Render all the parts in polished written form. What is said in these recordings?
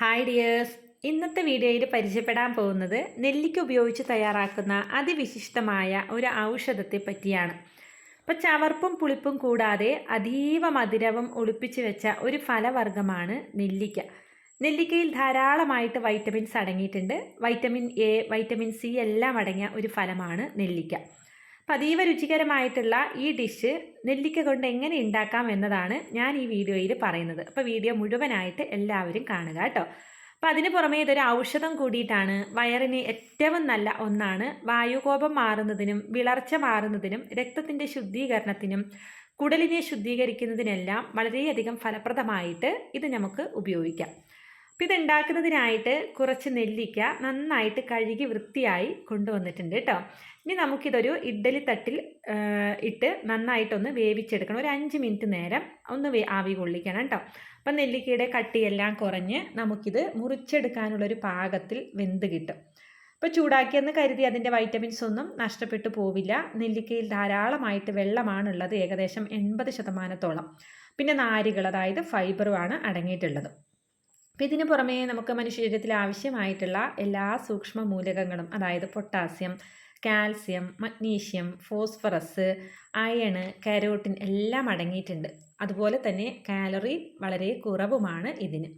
Hi dears. ഇന്നത്തെ വീഡിയോയിൽ പരിചയപ്പെടാൻ പോകുന്നത് നെല്ലിക്ക ഉപയോഗിച്ച് തയ്യാറാക്കുന്ന അതിവിശിഷ്ടമായ ഒരു ഔഷധത്തെ പറ്റിയാണ്. അപ്പോൾ ചവർപ്പും പുളിപ്പും കൂടാതെ അതീവ മധുരവും ഒളിപ്പിച്ചു വെച്ച ഒരു ഫലവർഗ്ഗമാണ് നെല്ലിക്ക. നെല്ലിക്കയിൽ ധാരാളമായിട്ട് വൈറ്റമിൻസ് അടങ്ങിയിട്ടുണ്ട്. വൈറ്റമിൻ എ, വൈറ്റമിൻ സി എല്ലാം അടങ്ങിയ ഒരു ഫലമാണ് നെല്ലിക്ക. അപ്പം അതീവ രുചികരമായിട്ടുള്ള ഈ ഡിഷ് നെല്ലിക്ക കൊണ്ട് എങ്ങനെ ഉണ്ടാക്കാം എന്നതാണ് ഞാൻ ഈ വീഡിയോയിൽ പറയുന്നത്. അപ്പോൾ വീഡിയോ മുഴുവനായിട്ട് എല്ലാവരും കാണുക കേട്ടോ. അപ്പോൾ അതിന് പുറമേ ഇതൊരു ഔഷധം കൂടിയിട്ടാണ്. വയറിന് ഏറ്റവും നല്ല ഒന്നാണ്. വായുകോപം മാറുന്നതിനും വിളർച്ച മാറുന്നതിനും രക്തത്തിൻ്റെ ശുദ്ധീകരണത്തിനും കുടലിനെ ശുദ്ധീകരിക്കുന്നതിനെല്ലാം വളരെയധികം ഫലപ്രദമായിട്ട് ഇത് നമുക്ക് ഉപയോഗിക്കാം. അപ്പം ഇതുണ്ടാക്കുന്നതിനായിട്ട് കുറച്ച് നെല്ലിക്ക നന്നായിട്ട് കഴുകി വൃത്തിയായി കൊണ്ടുവന്നിട്ടുണ്ട് കേട്ടോ. ഇനി നമുക്കിതൊരു ഇഡ്ഡലി തട്ടിൽ ഇട്ട് നന്നായിട്ടൊന്ന് വേവിച്ചെടുക്കണം. ഒരു 5 മിനിറ്റ് നേരം ഒന്ന് ആവി കൊള്ളിക്കണം കേട്ടോ. അപ്പം നെല്ലിക്കയുടെ കട്ടിയെല്ലാം കുറഞ്ഞ് നമുക്കിത് മുറിച്ചെടുക്കാനുള്ളൊരു പാകത്തിൽ വെന്ത് കിട്ടും. അപ്പോൾ ചൂടാക്കിയെന്ന് കരുതി അതിൻ്റെ വൈറ്റമിൻസ് ഒന്നും നഷ്ടപ്പെട്ടു പോവില്ല. നെല്ലിക്കയിൽ ധാരാളമായിട്ട് വെള്ളമാണുള്ളത്, ഏകദേശം 80%. പിന്നെ നാരുകൾ, അതായത് ഫൈബറുമാണ് അടങ്ങിയിട്ടുള്ളത്. അപ്പം ഇതിന് പുറമേ നമുക്ക് മനുഷ്യശരീരത്തിൽ ആവശ്യമായിട്ടുള്ള എല്ലാ സൂക്ഷ്മ മൂലകങ്ങളും, അതായത് potassium, calcium, magnesium, phosphorus, iron, carotene എല്ലാം അടങ്ങിയിട്ടുണ്ട്. അതുപോലെ തന്നെ കാലറി വളരെ കുറവുമാണ് ഇതിന്.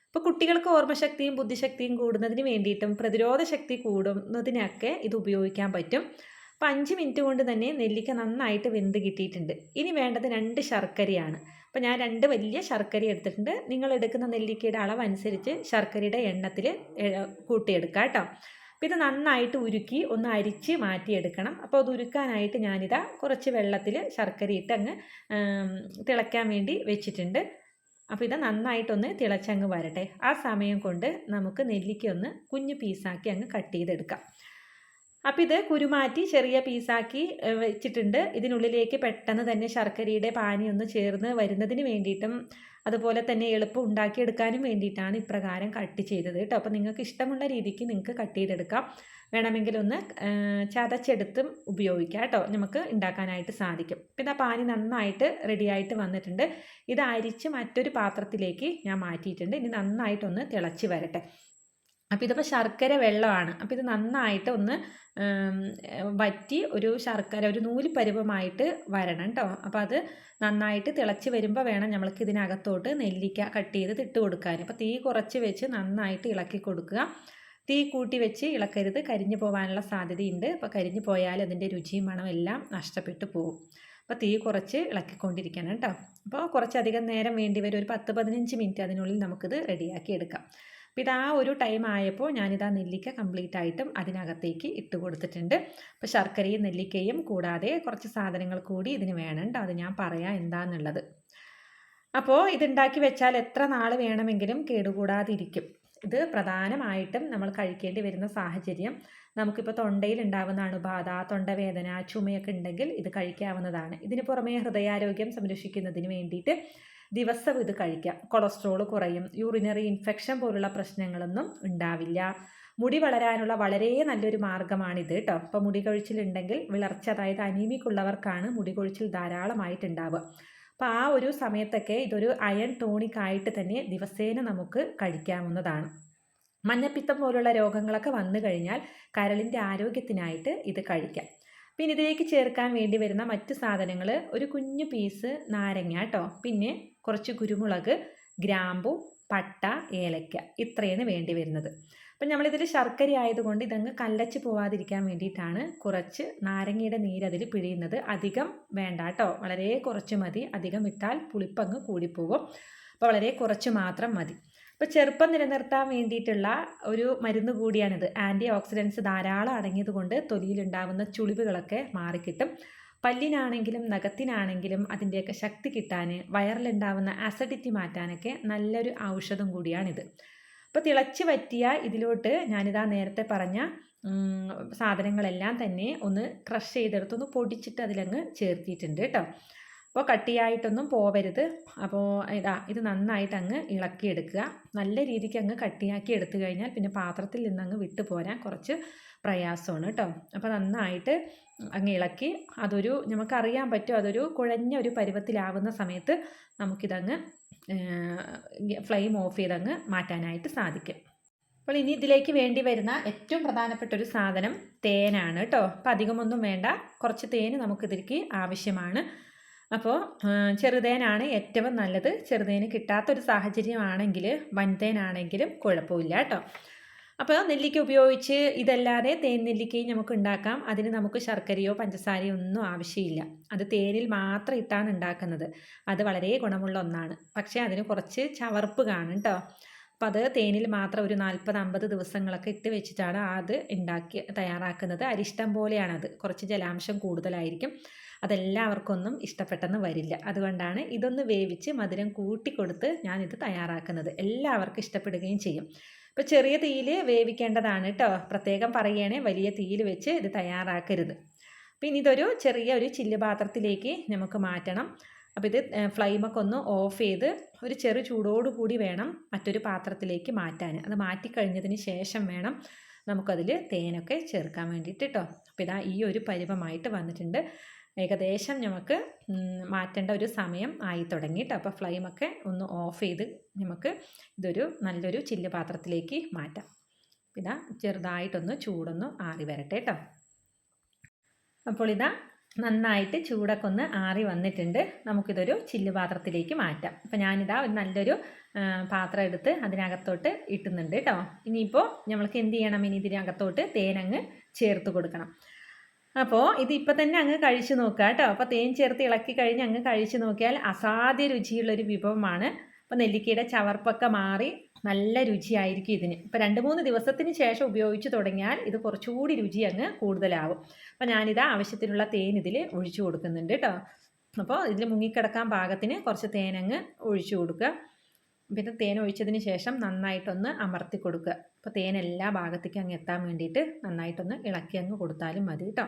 ഇപ്പോൾ കുട്ടികൾക്ക് ഓർമ്മശക്തിയും ബുദ്ധിശക്തിയും കൂടുന്നതിന് വേണ്ടിയിട്ടും പ്രതിരോധ ശക്തി കൂടുന്നതിനൊക്കെ ഇത് ഉപയോഗിക്കാൻ പറ്റും. അപ്പോൾ 5 മിനിറ്റ് കൊണ്ട് തന്നെ നെല്ലിക്ക നന്നായിട്ട് വെന്ത് കിട്ടിയിട്ടുണ്ട്. ഇനി വേണ്ടത് 2 ശർക്കരയാണ്. അപ്പോൾ ഞാൻ 2 വലിയ ശർക്കര എടുത്തിട്ടുണ്ട്. നിങ്ങൾ എടുക്കുന്ന നെല്ലിക്കയുടെ അളവനുസരിച്ച് ശർക്കരയുടെ എണ്ണത്തിൽ കൂട്ടിയെടുക്കുക കേട്ടോ. അപ്പോൾ ഇത് നന്നായിട്ട് ഉരുക്കി ഒന്ന് അരിച്ച് മാറ്റിയെടുക്കണം. അപ്പോൾ അത് ഉരുക്കാനായിട്ട് ഞാനിതാ കുറച്ച് വെള്ളത്തിൽ ശർക്കര ഇട്ട് അങ്ങ് തിളയ്ക്കാൻ വേണ്ടി വെച്ചിട്ടുണ്ട്. അപ്പോൾ ഇത് നന്നായിട്ടൊന്ന് തിളച്ചങ്ങ് വരട്ടെ. ആ സമയം കൊണ്ട് നമുക്ക് നെല്ലിക്ക ഒന്ന് കുഞ്ഞു പീസാക്കി അങ്ങ് കട്ട് ചെയ്തെടുക്കാം. അപ്പോൾ ഇത് കുരുമാറ്റി ചെറിയ പീസാക്കി വെച്ചിട്ടുണ്ട്. ഇതിനുള്ളിലേക്ക് പെട്ടെന്ന് തന്നെ ശർക്കരയുടെ പാനി ഒന്ന് ചേർന്ന് വരുന്നതിന് വേണ്ടിയിട്ടും അതുപോലെ തന്നെ എളുപ്പം ഉണ്ടാക്കിയെടുക്കാനും വേണ്ടിയിട്ടാണ് ഇപ്രകാരം കട്ട് ചെയ്തത് കേട്ടോ. അപ്പോൾ നിങ്ങൾക്ക് ഇഷ്ടമുള്ള രീതിക്ക് നിങ്ങൾക്ക് കട്ട് ചെയ്തെടുക്കാം. വേണമെങ്കിൽ ഒന്ന് ചതച്ചെടുത്തും ഉപയോഗിക്കാം കേട്ടോ. നമുക്ക് ഉണ്ടാക്കാനായിട്ട് സാധിക്കും. പിന്നെ ആ പാനി നന്നായിട്ട് റെഡിയായിട്ട് വന്നിട്ടുണ്ട്. ഇത് അരിച്ച് മറ്റൊരു പാത്രത്തിലേക്ക് ഞാൻ മാറ്റിയിട്ടുണ്ട്. ഇനി നന്നായിട്ടൊന്ന് തിളച്ച് വരട്ടെ. അപ്പോൾ ഇതിപ്പോൾ ശർക്കര വെള്ളമാണ്. അപ്പോൾ ഇത് നന്നായിട്ട് ഒന്ന് വറ്റി ഒരു ശർക്കര ഒരു നൂല് പരുവമായിട്ട് വരണം കേട്ടോ. അപ്പോൾ അത് നന്നായിട്ട് തിളച്ച് വരുമ്പോൾ വേണം നമ്മൾക്ക് ഇതിനകത്തോട്ട് നെല്ലിക്ക കട്ട് ചെയ്ത് ഇട്ട് കൊടുക്കാൻ. അപ്പോൾ തീ കുറച്ച് വെച്ച് നന്നായിട്ട് ഇളക്കി കൊടുക്കുക. തീ കൂട്ടി വെച്ച് ഇളക്കരുത്, കരിഞ്ഞു പോകാനുള്ള സാധ്യതയുണ്ട്. അപ്പോൾ കരിഞ്ഞു പോയാൽ അതിൻ്റെ രുചിയും മണവും എല്ലാം നഷ്ടപ്പെട്ടു പോകും. അപ്പോൾ തീ കുറച്ച് ഇളക്കിക്കൊണ്ടിരിക്കണം കേട്ടോ. അപ്പോൾ കുറച്ചധികം നേരം വേണ്ടി വരും, ഒരു 10-15 മിനിറ്റ് അതിനുള്ളിൽ നമുക്കിത് റെഡിയാക്കി എടുക്കാം. അപ്പോൾ ഇത് ആ ഒരു ടൈം ആയപ്പോൾ ഞാനിതാ നെല്ലിക്ക കംപ്ലീറ്റ് ആയിട്ടും അതിനകത്തേക്ക് ഇട്ട് കൊടുത്തിട്ടുണ്ട്. അപ്പോൾ ശർക്കരയും നെല്ലിക്കയും കൂടാതെ കുറച്ച് സാധനങ്ങൾ കൂടി ഇതിന് വേണം കേട്ടോ. അത് ഞാൻ പറയാം എന്താണെന്നുള്ളത്. അപ്പോൾ ഇതുണ്ടാക്കി വെച്ചാൽ എത്ര നാൾ വേണമെങ്കിലും കേടുകൂടാതിരിക്കും. ഇത് പ്രധാനമായിട്ടും നമ്മൾ കഴിക്കേണ്ടി വരുന്ന സാഹചര്യം, നമുക്കിപ്പോൾ തൊണ്ടയിൽ ഉണ്ടാകുന്ന അണുബാധ, തൊണ്ടവേദന, ചുമയൊക്കെ ഉണ്ടെങ്കിൽ ഇത് കഴിക്കാവുന്നതാണ്. ഇതിന് പുറമേ ഹൃദയാരോഗ്യം സംരക്ഷിക്കുന്നതിന് വേണ്ടിയിട്ട് ദിവസം ഇത് കഴിക്കാം. കൊളസ്ട്രോൾ കുറയും, യൂറിനറി ഇൻഫെക്ഷൻ പോലുള്ള പ്രശ്നങ്ങളൊന്നും ഉണ്ടാവില്ല. മുടി വളരാനുള്ള വളരെ നല്ലൊരു മാർഗ്ഗമാണിത് കേട്ടോ. അപ്പോൾ മുടി കൊഴിച്ചിലുണ്ടെങ്കിൽ, വിളർച്ച അതായത് അനീമിക് ഉള്ളവർക്കാണ് മുടി കൊഴിച്ചിൽ ധാരാളമായിട്ടുണ്ടാവുക. അപ്പോൾ ആ ഒരു സമയത്തൊക്കെ ഇതൊരു അയൺ ടോണിക് ആയിട്ട് തന്നെ ദിവസേന നമുക്ക് കഴിക്കാവുന്നതാണ്. മഞ്ഞപ്പിത്തം പോലുള്ള രോഗങ്ങളൊക്കെ വന്നു കഴിഞ്ഞാൽ കരളിൻ്റെ ആരോഗ്യത്തിനായിട്ട് ഇത് കഴിക്കാം. പിന്നെ ഇതിലേക്ക് ചേർക്കാൻ വേണ്ടി വരുന്ന മറ്റ് സാധനങ്ങൾ, ഒരു കുഞ്ഞു പീസ് നാരങ്ങ കേട്ടോ, പിന്നെ കുറച്ച് കുരുമുളക്, ഗ്രാമ്പു, പട്ട, ഏലക്ക, ഇത്രയാണ് വേണ്ടി വരുന്നത്. അപ്പം നമ്മളിതിൽ ശർക്കര ആയതുകൊണ്ട് ഇതങ്ങ് കല്ലച്ച് പോവാതിരിക്കാൻ വേണ്ടിയിട്ടാണ് കുറച്ച് നാരങ്ങയുടെ നീരതിൽ പിഴിയുന്നത്. അധികം വേണ്ട കേട്ടോ, വളരെ കുറച്ച് മതി. അധികം ഇട്ടാൽ പുളിപ്പങ്ങ് കൂടിപ്പോകും. അപ്പോൾ വളരെ കുറച്ച് മാത്രം മതി. ഇപ്പോൾ ചെറുപ്പം നിലനിർത്താൻ വേണ്ടിയിട്ടുള്ള ഒരു മരുന്ന് കൂടിയാണിത്. ആൻറ്റി ഓക്സിഡൻസ് ധാരാളം അടങ്ങിയത് കൊണ്ട് തൊലിയിലുണ്ടാകുന്ന ചുളിവുകളൊക്കെ മാറിക്കിട്ടും. പല്ലിനാണെങ്കിലും നഖത്തിനാണെങ്കിലും അതിൻ്റെയൊക്കെ ശക്തി കിട്ടാൻ, വയറിലുണ്ടാകുന്ന ആസിഡിറ്റി മാറ്റാനൊക്കെ നല്ലൊരു ഔഷധം കൂടിയാണിത്. അപ്പോൾ തിളച്ച് വറ്റിയ ഇതിലോട്ട് ഞാനിതാ നേരത്തെ പറഞ്ഞ സാധനങ്ങളെല്ലാം തന്നെ ഒന്ന് ക്രഷ് ചെയ്തെടുത്ത് ഒന്ന് പൊടിച്ചിട്ട് അതിലങ്ങ് ചേർത്തിയിട്ടുണ്ട് കേട്ടോ. അപ്പോൾ കട്ടിയായിട്ടൊന്നും പോവരുത്. അപ്പോൾ ഇത് നന്നായിട്ട് അങ്ങ് ഇളക്കിയെടുക്കുക. നല്ല രീതിക്ക് അങ്ങ് കട്ടിയാക്കി എടുത്തു കഴിഞ്ഞാൽ പിന്നെ പാത്രത്തിൽ നിന്നങ്ങ് വിട്ടു പോരാൻ കുറച്ച് പ്രയാസമാണ് കേട്ടോ. അപ്പോൾ നന്നായിട്ട് അങ്ങ് ഇളക്കി നമുക്കറിയാൻ പറ്റും, അതൊരു കുഴഞ്ഞ ഒരു പരുവത്തിലാവുന്ന സമയത്ത് നമുക്കിതങ്ങ് ഫ്ലെയിം ഓഫ് ചെയ്തങ്ങ് മാറ്റാനായിട്ട് സാധിക്കും. അപ്പോൾ ഇനി ഇതിലേക്ക് വേണ്ടി വരുന്ന ഏറ്റവും പ്രധാനപ്പെട്ട ഒരു സാധനം തേനാണ് കേട്ടോ. അപ്പോൾ അധികമൊന്നും വേണ്ട, കുറച്ച് തേൻ നമുക്കിതിലേക്ക് ആവശ്യമാണ്. അപ്പോൾ ചെറുതേനാണ് ഏറ്റവും നല്ലത്. ചെറുതേന് കിട്ടാത്തൊരു സാഹചര്യമാണെങ്കിൽ വൻതേനാണെങ്കിലും കുഴപ്പമില്ല കേട്ടോ. അപ്പോൾ നെല്ലിക്ക ഉപയോഗിച്ച് ഇതല്ലാതെ തേൻ നെല്ലിക്കയും നമുക്ക് ഉണ്ടാക്കാം. അതിന് നമുക്ക് ശർക്കരയോ പഞ്ചസാരയോ ഒന്നും ആവശ്യമില്ല. അത് തേനിൽ മാത്രം ഇട്ടാണ് ഉണ്ടാക്കുന്നത്. അത് വളരെ ഗുണമുള്ള ഒന്നാണ്. പക്ഷേ അതിന് കുറച്ച് ചവർപ്പ് കാണും കേട്ടോ. അപ്പം അത് തേനിൽ മാത്രം ഒരു 40-50 ദിവസങ്ങളൊക്കെ ഇട്ട് വെച്ചിട്ടാണ് അത് തയ്യാറാക്കുന്നത്. അരിഷ്ടം പോലെയാണത്. കുറച്ച് ജലാംശം കൂടുതലായിരിക്കും. അതെല്ലാവർക്കൊന്നും ഇഷ്ടപ്പെട്ടെന്ന് വരില്ല. അതുകൊണ്ടാണ് ഇതൊന്ന് വേവിച്ച് മധുരം കൂട്ടിക്കൊടുത്ത് ഞാനിത് തയ്യാറാക്കുന്നത്. എല്ലാവർക്കും ഇഷ്ടപ്പെടുകയും ചെയ്യും. ഇപ്പോൾ ചെറിയ തീയിൽ വേവിക്കേണ്ടതാണ് കേട്ടോ. പ്രത്യേകം പറയുകയാണെ വലിയ തീയിൽ വെച്ച് ഇത് തയ്യാറാക്കരുത്. പിന്നെ ഇതൊരു ചെറിയ ഒരു ചില്ല് പാത്രത്തിലേക്ക് നമുക്ക് മാറ്റണം. അപ്പോൾ ഇത് ഫ്ലെയിമൊക്കെ ഒന്ന് ഓഫ് ചെയ്ത് ഒരു ചെറു ചൂടോടുകൂടി വേണം മറ്റൊരു പാത്രത്തിലേക്ക് മാറ്റാൻ. അത് മാറ്റിക്കഴിഞ്ഞതിന് ശേഷം വേണം നമുക്കതിൽ തേനൊക്കെ ചേർക്കാൻ വേണ്ടിയിട്ട് കേട്ടോ. അപ്പോൾ ഇതാ ഈ ഒരു പരുവമായിട്ട് വന്നിട്ടുണ്ട്. ഏകദേശം നമുക്ക് മാറ്റേണ്ട ഒരു സമയം ആയി തുടങ്ങി കേട്ടോ. അപ്പോൾ ഫ്ലെയിമൊക്കെ ഒന്ന് ഓഫ് ചെയ്ത് നമുക്ക് ഇതൊരു നല്ലൊരു ചില്ല് പാത്രത്തിലേക്ക് മാറ്റാം. ഇതാ ചെറുതായിട്ടൊന്ന് ചൂടൊന്ന് ആറി വരട്ടെ കേട്ടോ. അപ്പോൾ ഇതാ നന്നായിട്ട് ചൂടൊക്കെ ഒന്ന് ആറി വന്നിട്ടുണ്ട്. നമുക്കിതൊരു ചില്ല് പാത്രത്തിലേക്ക് മാറ്റാം. അപ്പോൾ ഞാനിതാ ഒരു നല്ലൊരു പാത്രം എടുത്ത് അതിനകത്തോട്ട് ഇട്ടുന്നുണ്ട് കേട്ടോ. ഇനിയിപ്പോൾ നമ്മൾക്ക് എന്ത് ചെയ്യണം, ഇനി ഇതിനകത്തോട്ട് തേനങ്ങ് ചേർത്ത് കൊടുക്കണം. അപ്പോൾ ഇതിപ്പോൾ തന്നെ അങ്ങ് കഴിച്ചു നോക്കുക കേട്ടോ. അപ്പോൾ തേൻ ചേർത്ത് ഇളക്കി കഴിഞ്ഞ് അങ്ങ് കഴിച്ചു നോക്കിയാൽ അസാധ്യ രുചിയുള്ളൊരു വിഭവമാണ്. അപ്പോൾ നെല്ലിക്കയുടെ ചവർപ്പൊക്കെ മാറി നല്ല രുചിയായിരിക്കും ഇതിന്. ഇപ്പോൾ 2-3 ദിവസത്തിന് ശേഷം ഉപയോഗിച്ച് തുടങ്ങിയാൽ ഇത് കുറച്ചുകൂടി രുചി അങ്ങ് കൂടുതലാവും. അപ്പോൾ ഞാനിത് ആവശ്യത്തിനുള്ള തേൻ ഇതിൽ ഒഴിച്ചു കൊടുക്കുന്നുണ്ട് കേട്ടോ. അപ്പോൾ ഇതിൽ മുങ്ങിക്കിടക്കാൻ പാകത്തിന് കുറച്ച് തേനങ്ങ് ഒഴിച്ചു കൊടുക്കുക. പിന്നെ തേൻ ഒഴിച്ചതിന് ശേഷം നന്നായിട്ടൊന്ന് അമർത്തി കൊടുക്കുക. അപ്പോൾ തേൻ എല്ലാ ഭാഗത്തേക്കും അങ്ങ് എത്താൻ വേണ്ടിയിട്ട് നന്നായിട്ടൊന്ന് ഇളക്കി അങ്ങ് കൊടുത്താലും മതി കേട്ടോ.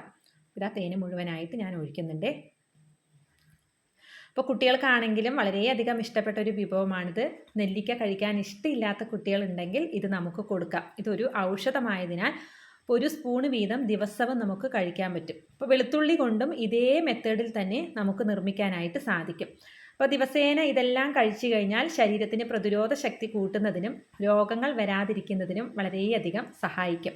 ഇതാ തേൻ മുഴുവനായിട്ട് ഞാൻ ഒഴിക്കുന്നുണ്ട്. അപ്പോൾ കുട്ടികൾക്കാണെങ്കിലും വളരെയധികം ഇഷ്ടപ്പെട്ട ഒരു വിഭവമാണിത്. നെല്ലിക്ക കഴിക്കാൻ ഇഷ്ടമില്ലാത്ത കുട്ടികളുണ്ടെങ്കിൽ ഇത് നമുക്ക് കൊടുക്കാം. ഇതൊരു ഔഷധമായതിനാൽ ഒരു സ്പൂണ് വീതം ദിവസവും നമുക്ക് കഴിക്കാൻ പറ്റും. അപ്പോൾ വെളുത്തുള്ളി കൊണ്ടും ഇതേ മെത്തേഡിൽ തന്നെ നമുക്ക് നിർമ്മിക്കാനായിട്ട് സാധിക്കും. അപ്പോൾ ദിവസേന ഇതെല്ലാം കഴിച്ചു കഴിഞ്ഞാൽ ശരീരത്തിന് പ്രതിരോധ ശക്തി കൂട്ടുന്നതിനും രോഗങ്ങൾ വരാതിരിക്കുന്നതിനും വളരെയധികം സഹായിക്കും.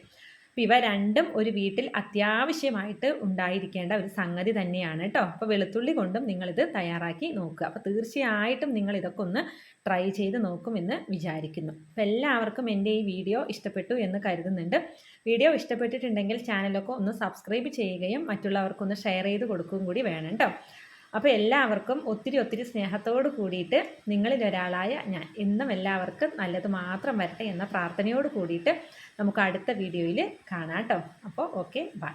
അപ്പോൾ ഇവ രണ്ടും ഒരു വീട്ടിൽ അത്യാവശ്യമായിട്ട് ഉണ്ടായിരിക്കേണ്ട ഒരു സംഗതി തന്നെയാണ് കേട്ടോ. അപ്പോൾ വെളുത്തുള്ളി കൊണ്ടും നിങ്ങളിത് തയ്യാറാക്കി നോക്കുക. അപ്പോൾ തീർച്ചയായിട്ടും നിങ്ങൾ ഇതൊക്കെ ഒന്ന് ട്രൈ ചെയ്ത് നോക്കുമെന്ന് വിചാരിക്കുന്നു. അപ്പോൾ എല്ലാവർക്കും എൻ്റെ ഈ വീഡിയോ ഇഷ്ടപ്പെട്ടു എന്ന് കരുതുന്നുണ്ട്. വീഡിയോ ഇഷ്ടപ്പെട്ടിട്ടുണ്ടെങ്കിൽ ചാനലൊക്കെ ഒന്ന് സബ്സ്ക്രൈബ് ചെയ്യുകയും മറ്റുള്ളവർക്കൊന്ന് ഷെയർ ചെയ്ത് കൊടുക്കുകയും കൂടി വേണം കേട്ടോ. അപ്പോൾ എല്ലാവർക്കും ഒത്തിരി സ്നേഹത്തോട് കൂടിയിട്ട് നിങ്ങളിൽ ഒരാളായ ഞാൻ എന്നും എല്ലാവർക്കും നല്ലത് മാത്രം വരട്ടെ എന്ന പ്രാർത്ഥനയോട് കൂടിയിട്ട് നമുക്ക് അടുത്ത വീഡിയോയിൽ കാണാം കേട്ടോ. അപ്പോൾ ഓക്കെ, ബൈ.